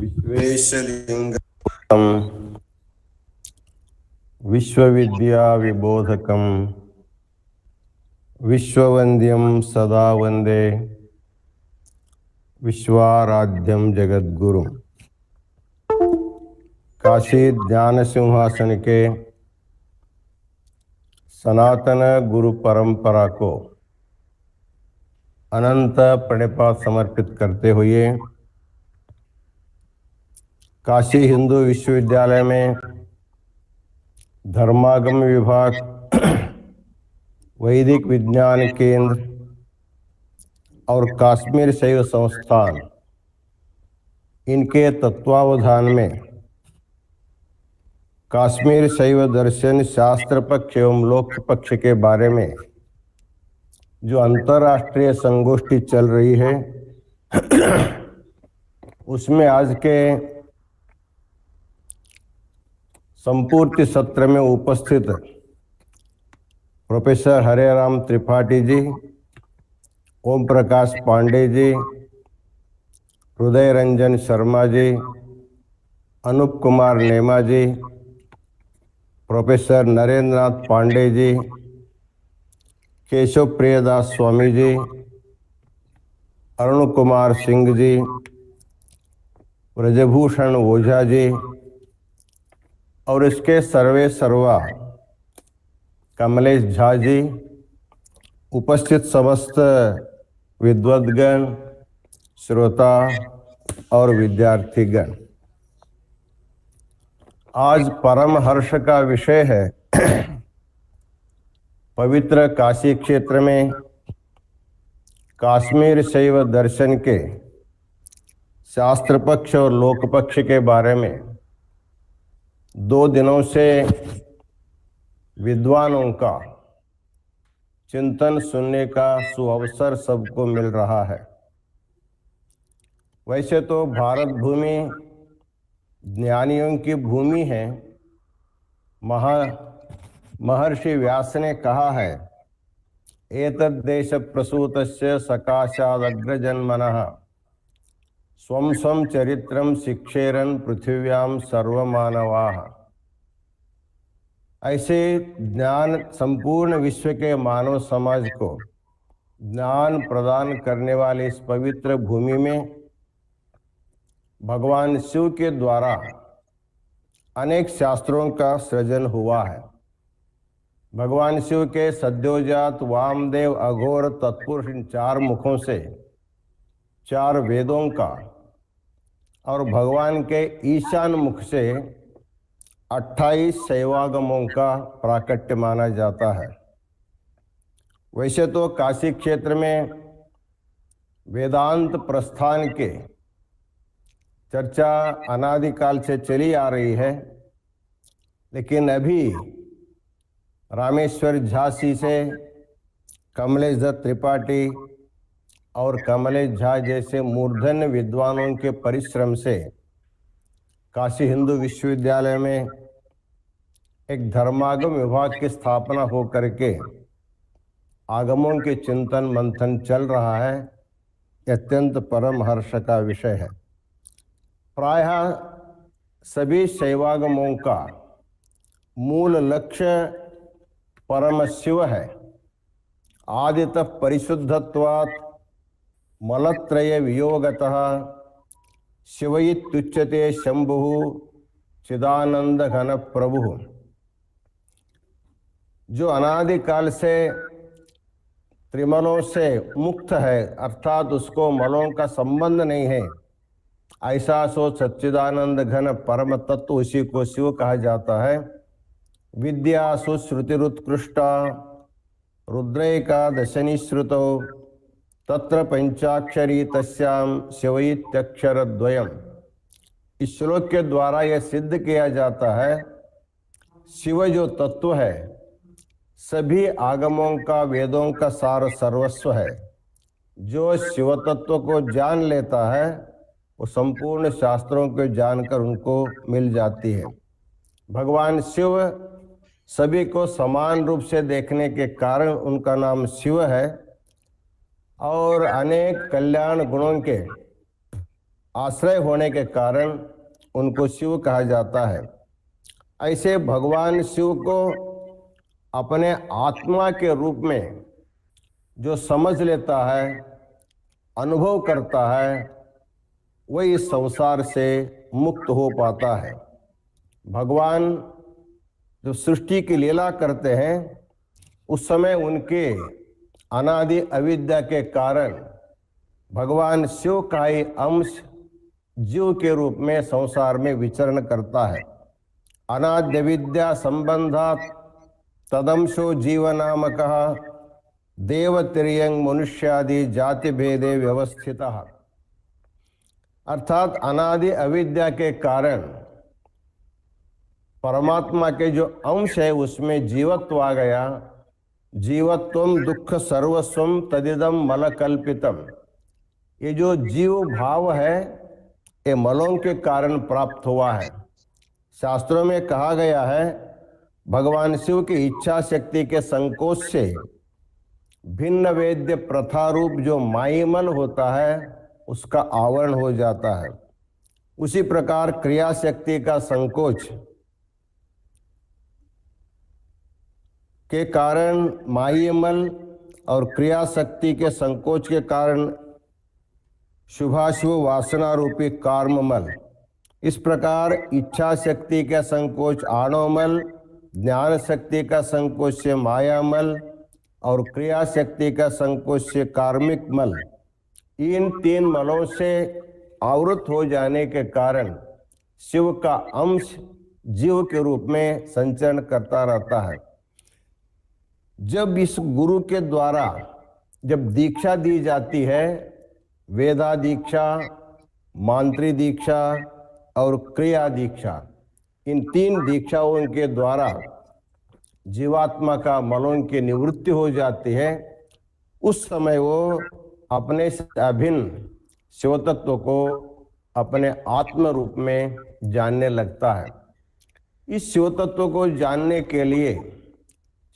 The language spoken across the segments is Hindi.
विश्वेशलिंगं विश्वविद्या विबोधकं विश्ववन्द्यं सदा वन्दे विश्वाराध्यं जगद्गुरुं। काशी ज्ञान सिंहासन के सनातन गुरु परंपरा को अनंत प्रणिपात समर्पित करते हुए काशी हिंदू विश्वविद्यालय में धर्मागम विभाग, वैदिक विज्ञान केंद्र और कश्मीर शैव संस्थान, इनके तत्वावधान में कश्मीर शैव दर्शन शास्त्र पक्ष एवं लोक पक्ष के बारे में जो अंतर्राष्ट्रीय संगोष्ठी चल रही है, उसमें आज के संपूर्ण सत्र में उपस्थित प्रोफेसर हरेराम त्रिपाठी जी, ओम प्रकाश पांडे जी, हृदय रंजन शर्मा जी, अनूप कुमार नेमा जी, प्रोफेसर नरेंद्र नाथ पांडे जी, केशव प्रियदास स्वामी जी, अरुण कुमार सिंह जी, ब्रजभूषण ओझा जी और इसके सर्वे सर्वा कमलेश झा जी, उपस्थित समस्त विद्वद्गण, श्रोता और विद्यार्थीगण, आज परम हर्ष का विषय है पवित्र काशी क्षेत्र में कश्मीर शैव दर्शन के शास्त्र पक्ष और लोक पक्ष के बारे में 2 दिनों से विद्वानों का चिंतन सुनने का सुअवसर सबको मिल रहा है। वैसे तो भारत भूमि ज्ञानियों की भूमि है। महर्षि व्यास ने कहा है, एतद् देश प्रसूतस्य सकाशादग्रजन्मनः स्वं स्वं चरित्रं शिक्षेरन् पृथिव्यां सर्वमानवाः। ऐसे ज्ञान संपूर्ण विश्व के मानव समाज को ज्ञान प्रदान करने वाले इस पवित्र भूमि में भगवान शिव के द्वारा अनेक शास्त्रों का सृजन हुआ है। भगवान शिव के सद्योजात वामदेव, अघोर, तत्पुरुष, इन 4 मुखों से 4 वेदों का और भगवान के ईशान मुख से 28 शैवागमों का प्राकट्य माना जाता है। वैसे तो काशी क्षेत्र में वेदांत प्रस्थान के चर्चा अनादिकाल से चली आ रही है, लेकिन अभी रामेश्वर झांसी से कमलेश दत्त त्रिपाठी और कमलेश झा जैसे मूर्धन्य विद्वानों के परिश्रम से काशी हिंदू विश्वविद्यालय में एक धर्मागम विभाग की स्थापना हो करके आगमों के चिंतन मंथन चल रहा है। अत्यंत परम हर्ष का विषय है। प्रायः सभी शैवागमों का मूल लक्ष्य परम शिव है। आदितः परिशुद्धत्वात् मलत्रय वियोगतः शिवइत्युच्यते शंभुः चिदानंद घन प्रभु। जो अनादिकाल से त्रिमलों से मुक्त है, अर्थात उसको मलों का संबंध नहीं है, ऐसा सो सच्चिदानंद घन परम तत्व, उसी को शिव कहा जाता है। विद्या सुश्रुतिरुत्कृष्टा रुद्रैकादशनि श्रुतौ तत्र पंचाक्षरी तस्याम शिवइत्यक्षरद्वयम्। इस श्लोक के द्वारा यह सिद्ध किया जाता है, शिव जो तत्व है सभी आगमों का, वेदों का सार सर्वस्व है। जो शिव तत्व को जान लेता है वो संपूर्ण शास्त्रों को जानकर उनको मिल जाती है। भगवान शिव सभी को समान रूप से देखने के कारण उनका नाम शिव है और अनेक कल्याण गुणों के आश्रय होने के कारण उनको शिव कहा जाता है। ऐसे भगवान शिव को अपने आत्मा के रूप में जो समझ लेता है, अनुभव करता है, वही इस संसार से मुक्त हो पाता है। भगवान जो सृष्टि की लीला करते हैं, उस समय उनके अनादि अविद्या के कारण भगवान शिव का ही अंश जीव के रूप में संसार में विचरण करता है। अनाद्य विद्या संबंधात तदंशो जीवनामकः देवतिर्यंग मनुष्यादि जाति भेदे व्यवस्थितः। अर्थात अनादि अविद्या के कारण परमात्मा के जो अंश है उसमें जीवत्व आ गया। जीवत्वम दुख सर्वस्वम तदिदम मल कल्पितम। ये जो जीव भाव है ये मलों के कारण प्राप्त हुआ है। शास्त्रों में कहा गया है भगवान शिव की इच्छा शक्ति के संकोच से भिन्न वेद्य प्रथा रूप जो माईमल होता है उसका आवरण हो जाता है। उसी प्रकार क्रिया शक्ति का संकोच के कारण माईमल और क्रिया शक्ति के संकोच के कारण शुभाशुभ वासना रूपी कार्ममल। इस प्रकार इच्छा शक्ति का संकोच आणोमल, ज्ञान शक्ति का संकोच से मायामल और क्रिया शक्ति का संकोच से कार्मिक मल, इन तीन मलों से आवृत हो जाने के कारण शिव का अंश जीव के रूप में संचरण करता रहता है। जब इस गुरु के द्वारा जब दीक्षा दी जाती है, वेदा दीक्षा, मांत्री दीक्षा और क्रिया दीक्षा, इन तीन दीक्षाओं के द्वारा जीवात्मा का मलों की निवृत्ति हो जाती है। उस समय वो अपने से अभिन्न शिव तत्व को अपने आत्म रूप में जानने लगता है। इस शिव तत्व को जानने के लिए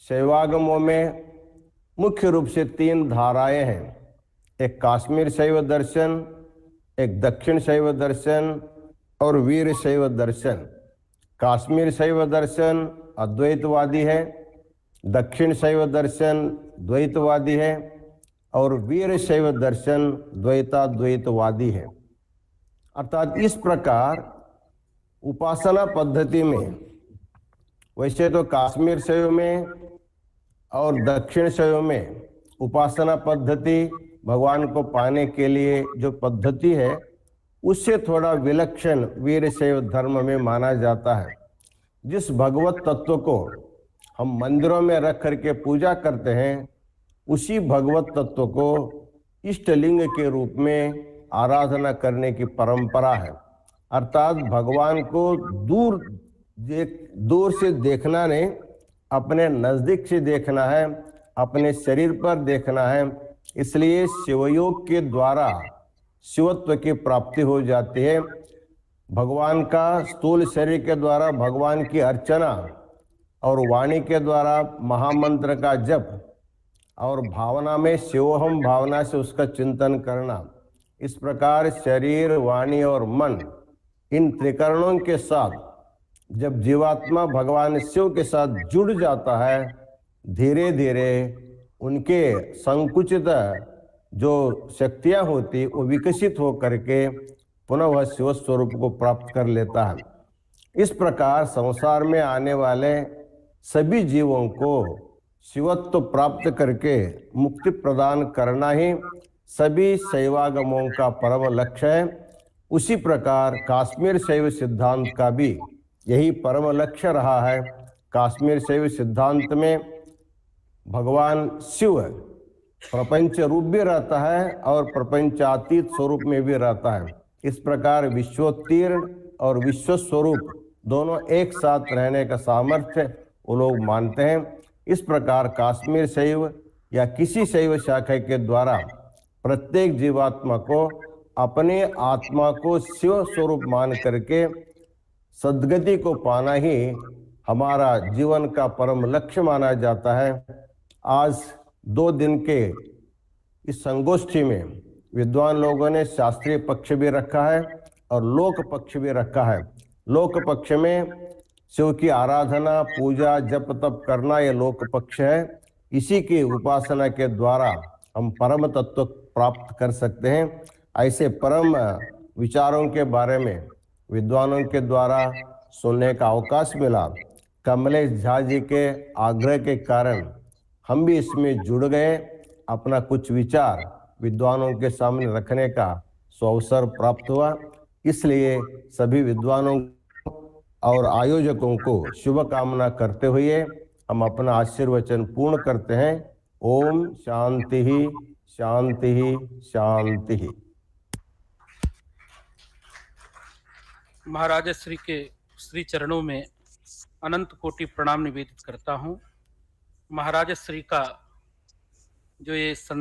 शैवागमों में मुख्य रूप से तीन धाराएं हैं। एक काश्मीर शैव दर्शन, एक दक्षिण शैव दर्शन और वीर शैव दर्शन। काश्मीर शैव दर्शन अद्वैतवादी है, दक्षिण शैव दर्शन द्वैतवादी है और वीर शैव दर्शन द्वैताद्वैतवादी है। अर्थात इस प्रकार उपासना पद्धति में वैसे तो काश्मीर शैव में और दक्षिण शैव में उपासना पद्धति भगवान को पाने के लिए जो पद्धति है उससे थोड़ा विलक्षण वीर शैव धर्म में माना जाता है। जिस भगवत तत्व को हम मंदिरों में रख करके पूजा करते हैं, उसी भगवत तत्व को इष्टलिंग के रूप में आराधना करने की परंपरा है। अर्थात भगवान को दूर से देखना नहीं, अपने नजदीक से देखना है, अपने शरीर पर देखना है। इसलिए शिवयोग के द्वारा शिवत्व की प्राप्ति हो जाती है। भगवान का स्थूल शरीर के द्वारा भगवान की अर्चना और वाणी के द्वारा महामंत्र का जप और भावना में शिवोहम भावना से उसका चिंतन करना, इस प्रकार शरीर, वाणी और मन, इन त्रिकरणों के साथ जब जीवात्मा भगवान शिव के साथ जुड़ जाता है, धीरे धीरे उनके संकुचित जो शक्तियां होती वो विकसित हो करके पुनः वह शिव स्वरूप को प्राप्त कर लेता है। इस प्रकार संसार में आने वाले सभी जीवों को शिवत्व प्राप्त करके मुक्ति प्रदान करना ही सभी शैवागमों का परम लक्ष्य है। उसी प्रकार काश्मीर शैव सिद्धांत का भी यही परम लक्ष्य रहा है। काश्मीर शैव सिद्धांत में भगवान शिव प्रपंच रूप भी रहता है और प्रपंचातीत स्वरूप में भी रहता है। इस प्रकार विश्वोत्तीर्ण और विश्व स्वरूप दोनों एक साथ रहने का सामर्थ्य वो लोग मानते हैं। इस प्रकार काश्मीर शैव या किसी शैव शाखा के द्वारा प्रत्येक जीवात्मा को अपने आत्मा को शिव स्वरूप मान करके सद्गति को पाना ही हमारा जीवन का परम लक्ष्य माना जाता है। आज 2 दिन के इस संगोष्ठी में विद्वान लोगों ने शास्त्रीय पक्ष भी रखा है और लोक पक्ष भी रखा है। लोक पक्ष में शिव की आराधना, पूजा, जप तप करना, यह लोक पक्ष है। इसी की उपासना के द्वारा हम परम तत्व प्राप्त कर सकते हैं। ऐसे परम विचारों के बारे में विद्वानों के द्वारा सुनने का अवकाश मिला। कमलेश झा जी के आग्रह के कारण हम भी इसमें जुड़ गए। अपना कुछ विचार विद्वानों के सामने रखने का अवसर प्राप्त हुआ। इसलिए सभी विद्वानों और आयोजकों को शुभकामना करते हुए हम अपना आशीर्वचन पूर्ण करते हैं। ओम शांति ही शांति ही शांति ही। महाराज श्री के श्री चरणों में अनंत कोटि प्रणाम निवेदित करता हूँ। महाराज श्री का जो ये